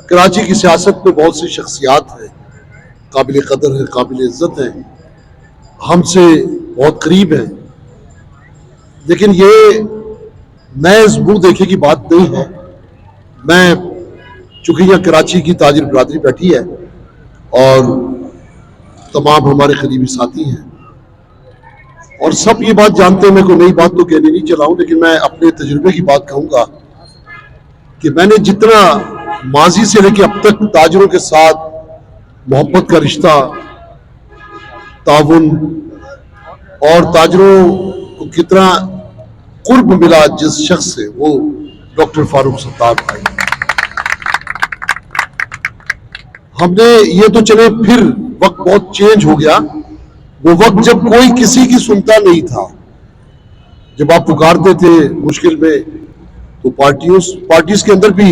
کراچی کی سیاست میں بہت سی شخصیات ہیں، قابل قدر ہیں، قابل عزت ہیں، ہم سے بہت قریب ہیں، لیکن یہ محض منہ دیکھے کی بات نہیں ہے۔ میں چونکہ یہاں کراچی کی تاجر برادری بیٹھی ہے اور تمام ہمارے قریبی ساتھی ہیں اور سب یہ بات جانتے ہیں، میں کوئی نئی بات تو کہنے نہیں چلا ہوں، لیکن میں اپنے تجربے کی بات کہوں گا کہ میں نے جتنا ماضی سے لے کے اب تک تاجروں کے ساتھ محبت کا رشتہ، تعاون اور تاجروں کو کتنا قرب ملا جس شخص سے، وہ ڈاکٹر فاروق ستار بھائی۔ ہم نے یہ تو چلے پھر وقت بہت چینج ہو گیا، وہ وقت جب کوئی کسی کی سنتا نہیں تھا، جب آپ پکارتے تھے مشکل میں تو پارٹیز کے اندر بھی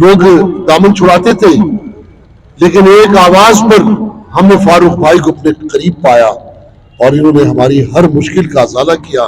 لوگ دامن چھڑاتے تھے، لیکن ایک آواز پر ہم نے فاروق بھائی کو اپنے قریب پایا اور انہوں نے ہماری ہر مشکل کا ازالہ کیا۔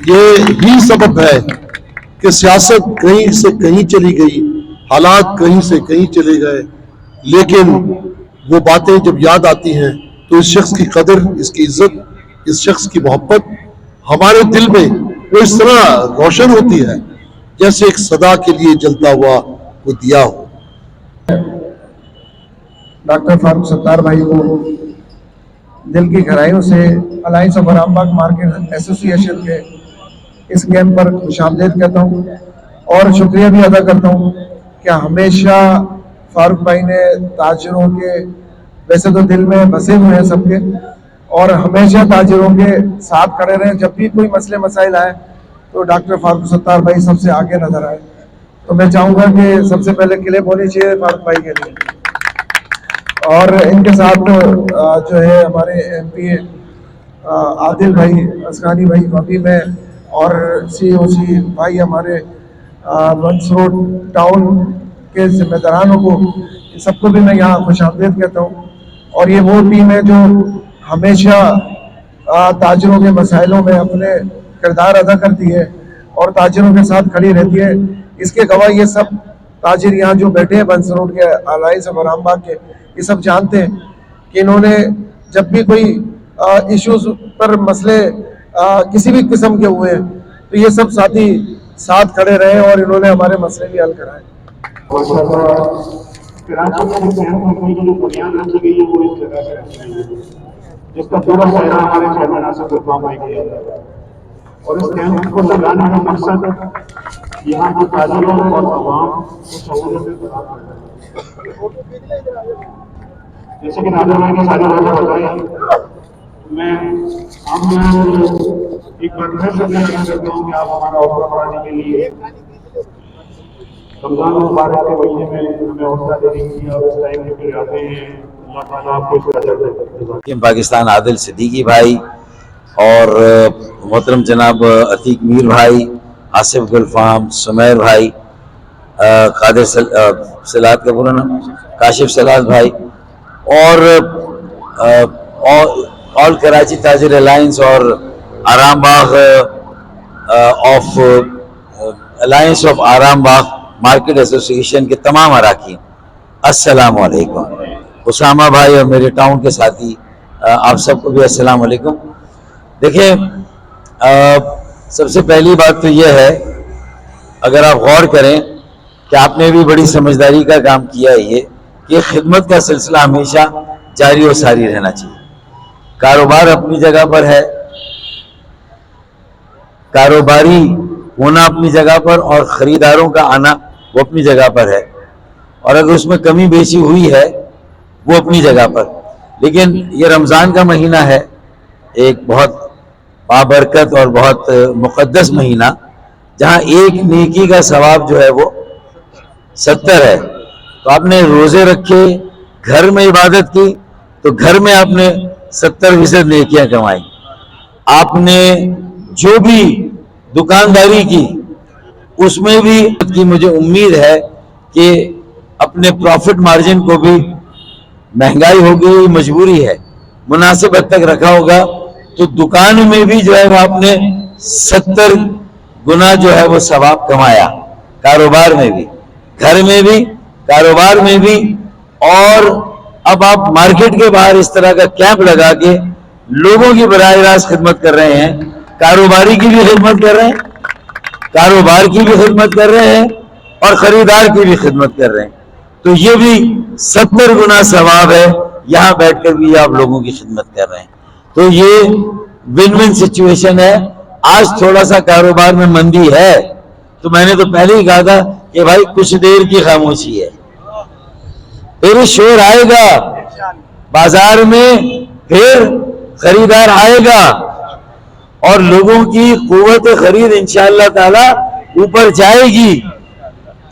یہ ہی سبب ہے کہ سیاست کہیں سے کہیں چلی گئی، حالات کہیں سے کہیں چلے گئے، لیکن وہ باتیں جب یاد آتی ہیں تو اس شخص کی قدر، اس کی عزت، اس شخص کی محبت ہمارے دل میں وہ اس طرح روشن ہوتی ہے جیسے ایک صدا کے لیے جلتا ہوا وہ دیا ہو۔ ڈاکٹر فاروق ستار بھائی کو دل کی گہرائیوں سے الائنس آف آرام باغ مارکیٹ ایسوسی ایشن کے اس کیمپ پر خوش آمدید کہتا ہوں اور شکریہ بھی ادا کرتا ہوں کہ ہمیشہ فاروق بھائی نے تاجروں کے، ویسے تو دل میں بسے ہوئے ہیں سب کے، اور ہمیشہ تاجروں کے ساتھ کھڑے رہے۔ جب بھی کوئی مسئلے مسائل آئے تو ڈاکٹر فاروق ستار بھائی سب سے آگے نظر آئے۔ تو میں چاہوں گا کہ سب سے پہلے کلپ ہونی چاہیے فاروق بھائی کے لیے، اور ان کے ساتھ جو ہے ہمارے ایم پی عادل بھائی، اسکانی بھائی مبی میں، اور سی او سی بھائی ہمارے ونس روڈ ٹاؤن کے ذمہ دارانوں کو، سب کو بھی میں یہاں خوش آمدید کہتا ہوں۔ اور یہ وہ ٹیم ہے جو ہمیشہ تاجروں کے مسائلوں میں اپنے کردار ادا کرتی ہے اور تاجروں کے ساتھ کھڑی رہتی ہے۔ اس کے گواہ یہ سب تاجر یہاں جو بیٹھے ہیں بنس روڈ کے الائنس آف آرام باغ کے، یہ سب جانتے ہیں کہ انہوں نے جب بھی کوئی ایشوز پر مسئلے کسی بھی قسم کے ہوئے تو یہ سب ساتھی ساتھ کھڑے رہے اور انہوں نے ہمارے مسئلے بھی حل کرائے۔ کراچی میں جو بنیاد رکھی گئی ہے وہ اس جگہ سے رکھی گئی ہے، جس کا پورا سہرا ہمارے چیئرمین آصف غفار بھائی کو دیا ہے، اور اس کیمپ کو لگانے کا مقصد یہاں کے تاجروں اور عوام کو سہولت فراہم کرنا ہے۔ جیسے کہ نادر بھائی نے ساری باتیں بتائی، میں آپ ایک بار پھر شکریہ کرتا ہوں کہ آپ ہمارا حوصلہ بڑھانے کے لیے رمضان مبارک کے مہینے میں ہمیں حوصلہ دینے کی اور اس ٹائم پہ آتے ہیں۔ اللہ تعالیٰ آپ کو اس کا اجر دے۔ پاکستان عادل صدیقی بھائی اور محترم جناب عتیق میر بھائی، آصف گلفام، سمیر بھائی، قادر سلاد کا پورا نام کاشف سلاد بھائی، اور آل کراچی تاجر الائنس اور آرام باغ آف الائنس آف آرام باغ مارکیٹ ایسوسی ایشن کے تمام اراکین، السلام علیکم۔ اسامہ بھائی اور میرے ٹاؤن کے ساتھی، آپ سب کو بھی السلام علیکم۔ دیکھیں، سب سے پہلی بات تو یہ ہے، اگر آپ غور کریں کہ آپ نے بھی بڑی سمجھداری کا کام کیا ہے، یہ کہ خدمت کا سلسلہ ہمیشہ جاری و ساری رہنا چاہیے۔ کاروبار اپنی جگہ پر ہے، کاروباری ہونا اپنی جگہ پر، اور خریداروں کا آنا وہ اپنی جگہ پر ہے، اور اگر اس میں کمی بیشی ہوئی ہے وہ اپنی جگہ پر۔ لیکن یہ رمضان کا مہینہ ہے، ایک بہت بابرکت اور بہت مقدس مہینہ، جہاں ایک نیکی کا ثواب جو ہے وہ 70 ہے۔ تو آپ نے روزے رکھے، گھر میں عبادت کی، تو گھر میں آپ نے 70% نیکیاں کمائی۔ آپ نے جو بھی دکانداری کی اس میں بھی مجھے امید ہے کہ اپنے پروفٹ مارجن کو بھی، مہنگائی ہو گئی، مجبوری ہے، مناسب حد تک رکھا ہوگا، تو دکان میں بھی جو ہے وہ آپ نے 70 گنا جو ہے وہ ثواب کمایا، کاروبار میں بھی، گھر میں بھی، کاروبار میں بھی، اور اب آپ مارکیٹ کے باہر اس طرح کا کیمپ لگا کے لوگوں کی براہ راست خدمت کر رہے ہیں، کاروباری کی بھی خدمت کر رہے ہیں، کاروبار کی بھی خدمت کر رہے ہیں، اور خریدار کی بھی خدمت کر رہے ہیں، تو یہ بھی 70 گنا ثواب ہے، یہاں بیٹھ کر بھی آپ لوگوں کی خدمت کر رہے ہیں۔ تو یہ ون ون سچویشن ہے۔ آج تھوڑا سا کاروبار میں مندی ہے، تو میں نے تو پہلے ہی کہا تھا کہ بھائی کچھ دیر کی خاموشی ہے، پھر شور آئے گا بازار میں، پھر خریدار آئے گا، اور لوگوں کی قوت خرید انشاءاللہ تعالی اوپر جائے گی۔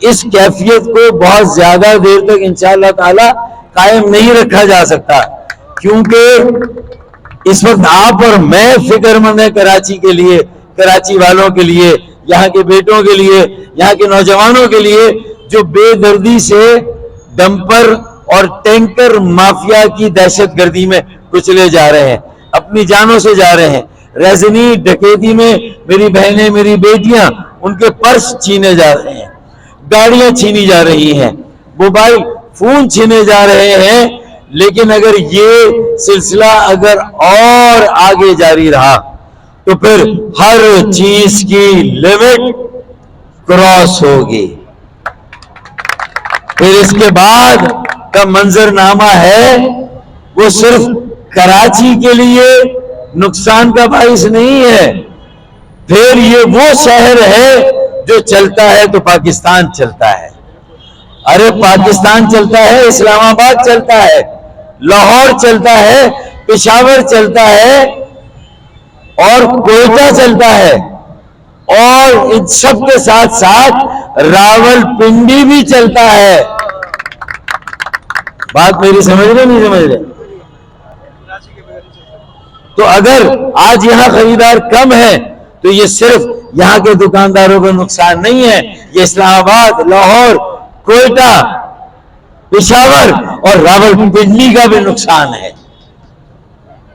اس کیفیت کو بہت زیادہ دیر تک انشاءاللہ تعالی قائم نہیں رکھا جا سکتا، کیونکہ اس وقت آپ اور میں فکر مند ہیں کراچی کے لیے، کراچی والوں کے لیے، یہاں کے بیٹوں کے لیے، یہاں کے نوجوانوں کے لیے جو بے دردی سے ڈمپر اور ٹینکر مافیا کی دہشت گردی میں کچلے جا رہے ہیں، اپنی جانوں سے جا رہے ہیں۔ ریزنی ڈکیتی میں میری بہنیں، میری بیٹیاں، ان کے پرس چھینے جا رہے ہیں، گاڑیاں چھینی جا رہی ہیں، موبائل فون چھینے جا رہے ہیں۔ لیکن اگر یہ سلسلہ اگر اور آگے جاری رہا تو پھر ہر چیز کی لمٹ کراس ہوگی، پھر اس کے بعد کا منظرنامہ ہے وہ صرف کراچی کے لیے نقصان کا باعث نہیں ہے، پھر یہ وہ شہر ہے جو چلتا ہے تو پاکستان چلتا ہے۔ ارے پاکستان چلتا ہے، اسلام آباد چلتا ہے، لاہور چلتا ہے، پشاور چلتا ہے، اور کوئٹہ چلتا ہے، اور ان سب کے ساتھ ساتھ راول پنڈی بھی چلتا ہے۔ بات میری سمجھ رہے نہیں سمجھ رہے؟ تو اگر آج یہاں خریدار کم ہے تو یہ صرف یہاں کے دکانداروں کو نقصان نہیں ہے، یہ اسلام آباد، لاہور، کوئٹہ، پشاور اور راول پنڈی کا بھی نقصان ہے۔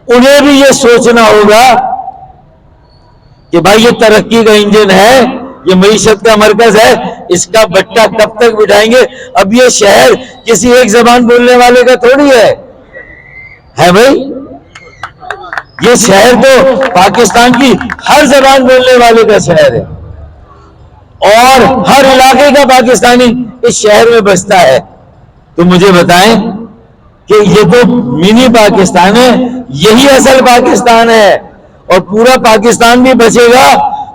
انہیں بھی یہ سوچنا ہوگا کہ بھائی یہ ترقی کا انجن ہے، یہ معیشت کا مرکز ہے، اس کا بٹا کب تک بٹھائیں گے؟ اب یہ شہر کسی ایک زبان بولنے والے کا تھوڑی ہے بھائی، یہ شہر تو پاکستان کی ہر زبان بولنے والے کا شہر ہے، اور ہر علاقے کا پاکستانی اس شہر میں بستا ہے۔ تو مجھے بتائیں کہ یہ تو منی پاکستان ہے، یہی اصل پاکستان ہے، اور پورا پاکستان بھی بچے گا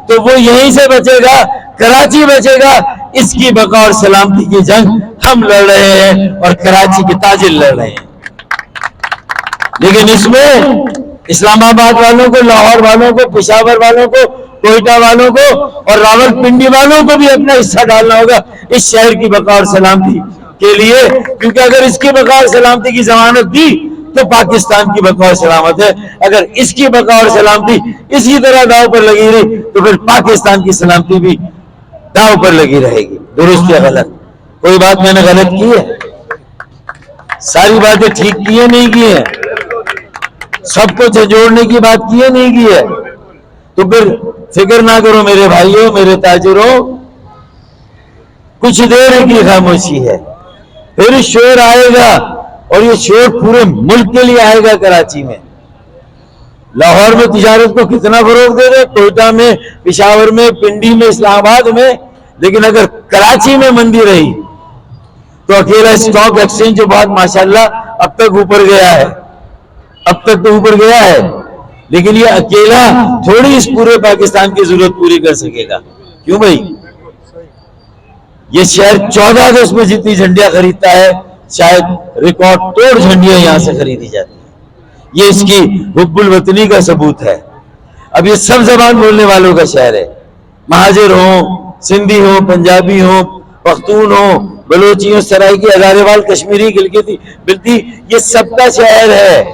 تو وہ یہیں سے بچے گا، کراچی بچے گا۔ اس کی بقا اور سلامتی کی جنگ ہم لڑ رہے ہیں اور کراچی کے تاجر لڑ رہے ہیں، لیکن اس میں اسلام آباد والوں کو، لاہور والوں کو، پشاور والوں کو، کوئٹہ والوں کو اور راول پنڈی والوں کو بھی اپنا حصہ ڈالنا ہوگا اس شہر کی بقا اور سلامتی کے لیے، کیونکہ اگر اس کی بقا اور سلامتی کی ضمانت دی تو پاکستان کی بقا اور سلامت ہے، اگر اس کی بقا اور سلامتی اسی طرح داؤ پر لگی رہی تو پھر پاکستان کی سلامتی بھی داؤ پر لگی رہے گی۔ درست یا غلط؟ کوئی بات میں نے غلط کی ہے؟ ساری باتیں ٹھیک کی ہے نہیں کی ہے؟ سب کو جھنجھوڑنے کی بات کی ہے نہیں کی ہے؟ تو پھر فکر نہ کرو میرے بھائیوں، میرے تاجروں، کچھ دیر کی خاموشی ہے، پھر شور آئے گا، اور یہ شور پورے ملک کے لیے آئے گا۔ کراچی میں، لاہور میں تجارت کو کتنا فروغ دے رہے، کوئٹہ میں، پشاور میں، پنڈی میں، اسلام آباد میں، لیکن اگر کراچی میں مندی رہی تو اکیلا اسٹاک ایکسچینج جو بہت ماشاءاللہ اب تک اوپر گیا ہے، اب تک تو اوپر گیا ہے، لیکن یہ اکیلا تھوڑی اس پورے پاکستان کی ضرورت پوری کر سکے گا۔ کیوں بھائی؟ یہ شہر 14 اگست میں جتنی جھنڈیاں خریدتا ہے، شاید ریکارڈ توڑ جھنڈیاں یہاں سے خریدی جاتی ہیں۔ یہ اس کی حب الوطنی کا ثبوت ہے۔ اب یہ سب زبان بولنے والوں کا شہر ہے، مہاجر ہوں، سندھی ہوں، پنجابی ہوں، پختون ہوں، بلوچی ہوں، سرائکی، ہزارے وال، کشمیری، گلگتی، بلتی، یہ سب کا شہر ہے۔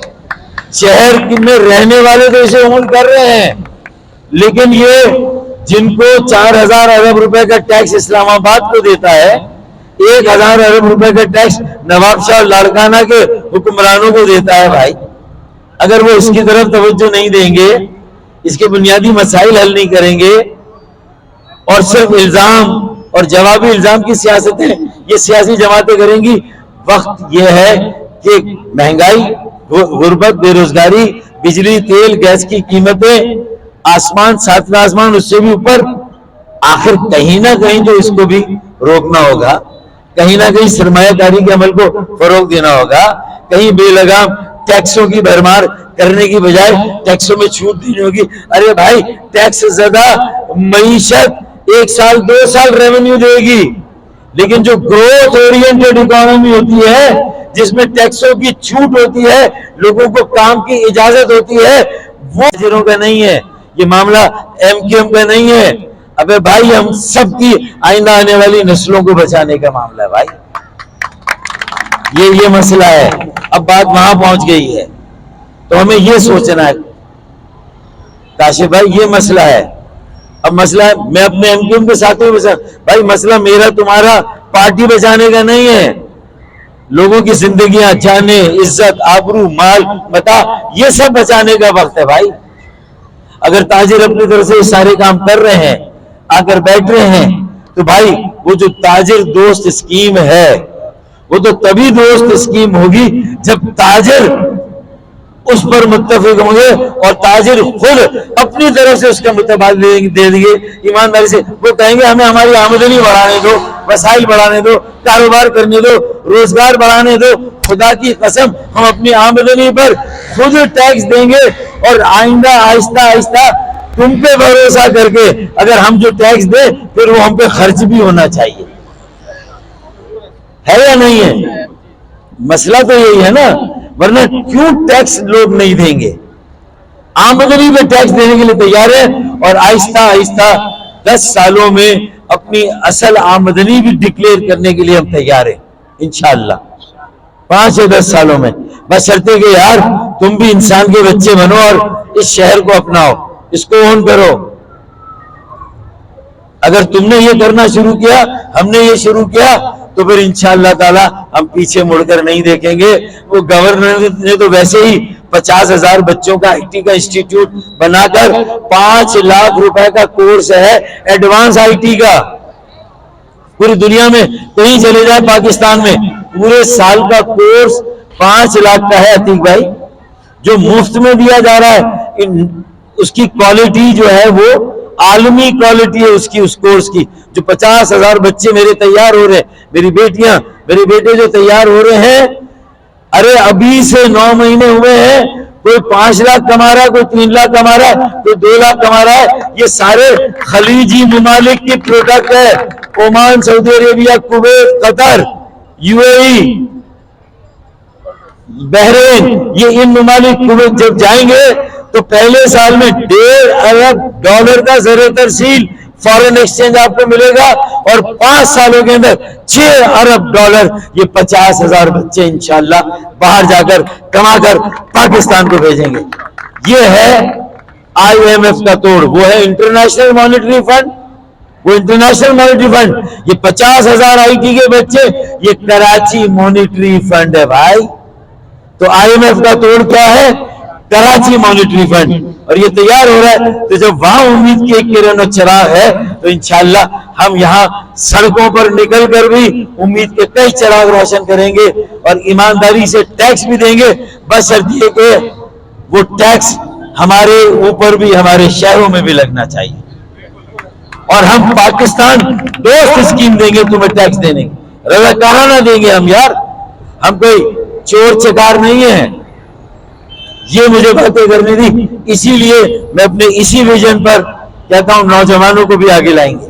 شہر میں رہنے والے تو اسے اون کر رہے ہیں، لیکن یہ جن کو 4000 ارب روپے کا ٹیکس اسلام آباد کو دیتا ہے، 1000 ارب روپے کا ٹیکس نواب شاہ لاڑکانہ کے حکمرانوں کو دیتا ہے بھائی، اگر وہ اس کی طرف توجہ نہیں دیں گے، اس کے بنیادی مسائل حل نہیں کریں گے، اور صرف الزام اور جوابی الزام کی سیاستیں یہ سیاسی جماعتیں کریں گی. وقت یہ ہے کہ مہنگائی، غربت، بے روزگاری، بجلی، تیل، گیس کی قیمتیں آسمان، ساتواں آسمان، اس سے بھی اوپر. آخر کہیں نہ کہیں جو اس کو بھی روکنا ہوگا، کہیں نہ کہیں سرمایہ کاری کے عمل کو فروغ دینا ہوگا، کہیں بے لگام ٹیکسوں کی بھرمار کرنے کی بجائے ٹیکسوں میں چھوٹ دینی ہوگی. ارے بھائی، ٹیکس زدہ معیشت 1 سال 2 سال ریونیو دے گی، لیکن جو گروتھ اورینٹڈ اکانومی ہوتی ہے جس میں ٹیکسوں کی چھوٹ ہوتی ہے، لوگوں کو کام کی اجازت ہوتی ہے، وہ تاجروں کا نہیں ہے. یہ معاملہ ایم کیو ایم کا نہیں ہے. ابے بھائی، ہم سب کی آئندہ آنے والی نسلوں کو بچانے کا معاملہ ہے بھائی. یہ مسئلہ ہے. اب بات وہاں پہنچ گئی ہے تو ہمیں یہ سوچنا ہے کاشف بھائی، یہ مسئلہ ہے. اب مسئلہ ہے، میں اپنے ایم کیو ایم کے ساتھیوں کے ساتھ، بھائی مسئلہ میرا تمہارا پارٹی بچانے کا نہیں ہے. لوگوں کی زندگیاں، جانیں، عزت، آبرو، مال، متاع، یہ سب بچانے کا وقت ہے بھائی. اگر تاجر اپنی طرف سے یہ سارے کام کر رہے ہیں، آ کر بیٹھ رہے ہیں، تو بھائی وہ جو تاجر دوست اسکیم ہے وہ تو تبھی دوست اسکیم ہوگی جب تاجر اس پر متفق ہوں گے اور تاجر خود اپنی طرف سے اس کا متبادل دے دیں گے ایمانداری سے. وہ کہیں گے ہمیں ہماری آمدنی بڑھانے دو، وسائل بڑھانے دو، کاروبار کرنے دو، روزگار بڑھانے دو. خدا کی قسم ہم اپنی آمدنی پر خود ٹیکس دیں گے، اور آئندہ آہستہ آہستہ تم پہ بھروسہ کر کے اگر ہم جو ٹیکس دیں پھر وہ ہم پہ خرچ بھی ہونا چاہیے. ہے یا نہیں ہے؟ مسئلہ تو یہی ہے نا. ورنہ کیوں ٹیکس لوگ نہیں دیں گے؟ آمدنی پہ ٹیکس دینے کے لیے تیار ہے، اور آہستہ آہستہ 10 سالوں میں اپنی اصل آمدنی بھی ڈکلیئر کرنے کے لیے ہم تیار ہیں انشاءاللہ. 5 یا 10 سالوں میں. بس شرط ہے کہ یار تم بھی انسان کے بچے بنو اور اس شہر کو اپناؤ، اس کو اون کرو. اگر تم نے یہ کرنا شروع کیا، ہم نے یہ شروع کیا، تو پھر انشاءاللہ تعالی ہم پیچھے مڑ کر نہیں دیکھیں گے. وہ گورنر نے تو ویسے ہی 50,000 بچوں کا آئی ٹی کا انسٹیٹیوٹ بنا کر 5 لاکھ روپے کا کورس ہے ایڈوانس آئی ٹی کا. پوری دنیا میں کہیں چلے جائے، پاکستان میں پورے سال کا کورس 5 لاکھ کا ہے. عتیق بھائی، جو مفت میں دیا جا رہا ہے اس کی کوالٹی جو ہے وہ عالمی کوالٹی ہے اس کورس کی. جو 50,000 بچے میرے تیار ہو رہے ہیں، میری بیٹیاں، میرے بیٹے جو تیار ہو رہے ہیں، ارے ابھی سے 9 مہینے ہوئے ہیں، کوئی 5 لاکھ کما رہا ہے، کوئی 3 لاکھ کما رہا ہے، کوئی 2 لاکھ کما رہا ہے. یہ سارے خلیجی ممالک کی پروڈکٹ ہے. Oman, Saudi Arabia, Kuwait, Qatar, U A E, Bahrain, یہ ان ممالک کویت جب جائیں گے تو پہلے سال میں $1.5 ارب کا زر ترسیل فارن ایکسچینج آپ کو ملے گا، اور 5 سالوں کے اندر $6 ارب. یہ 50,000 بچے انشاءاللہ باہر جا کر کما کر پاکستان کو بھیجیں گے. یہ ہے آئی ایم ایف کا توڑ. وہ ہے انٹرنیشنل مانیٹری فنڈ. وہ انٹرنیشنل مانیٹری فنڈ، یہ 50,000 آئی ٹی کے بچے، یہ کراچی مانیٹری فنڈ ہے بھائی. تو آئی ایم ایف کا توڑ کیا ہے؟ Karachi monetary fund. اور یہ تیار ہو رہا ہے. تو جب وہاں امید کی ایک کرن و چراغ ہے تو انشاءاللہ ہم یہاں سڑکوں پر نکل کر بھی امید کے کئی چراغ روشن کریں گے، اور ایمانداری سے ٹیکس بھی دیں گے. بس شرط یہ کہ وہ ٹیکس ہمارے اوپر بھی، ہمارے شہروں میں بھی لگنا چاہیے. اور ہم پاکستان دوست اسکیم دیں گے تمہیں ٹیکس دینے کی، رضاکارانہ دیں گے ہم. یار ہم کوئی چور چکار نہیں ہیں. یہ مجھے باتیں کرنی تھی، اسی لیے میں اپنے اسی ویژن پر کہتا ہوں نوجوانوں کو بھی آگے لائیں گے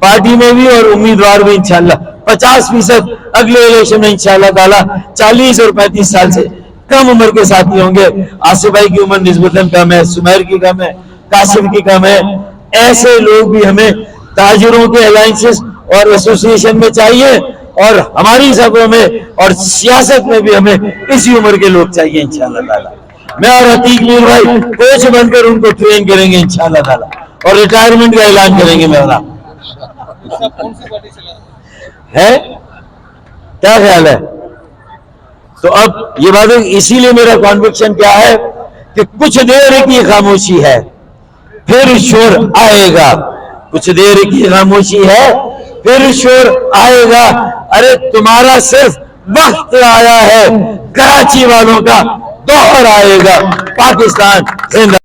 پارٹی میں بھی، اور امیدوار بھی انشاءاللہ 50% اگلے الیکشن میں انشاءاللہ تعالی 40 اور 35 سال سے کم عمر کے ساتھی ہوں گے. آصف بھائی کی عمر نسبتاً کم ہے، سمیر کی کم ہے، کاشف کی کم ہے. ایسے لوگ بھی ہمیں تاجروں کے الائنسز اور ایسوسیشن میں چاہیے، اور ہماری صفوں میں اور سیاست میں بھی ہمیں اسی عمر کے لوگ چاہیے انشاءاللہ تعالی. میں اور عتیق میر بھائی کوچ بن کر ان کو ٹرین کریں گے انشاءاللہ تعالی، اور ریٹائرمنٹ کا اعلان کریں گے. میرا ہے کیا خیال ہے؟ تو اب یہ بات ہے، اسی لیے میرا کانوکشن کیا ہے کہ کچھ دیر کی خاموشی ہے، پھر شور آئے گا. کچھ دیر کی خاموشی ہے پھر شور آئے گا. ارے تمہارا صرف وقت آیا ہے, کراچی والوں کا دور آئے گا. پاکستان زندہ.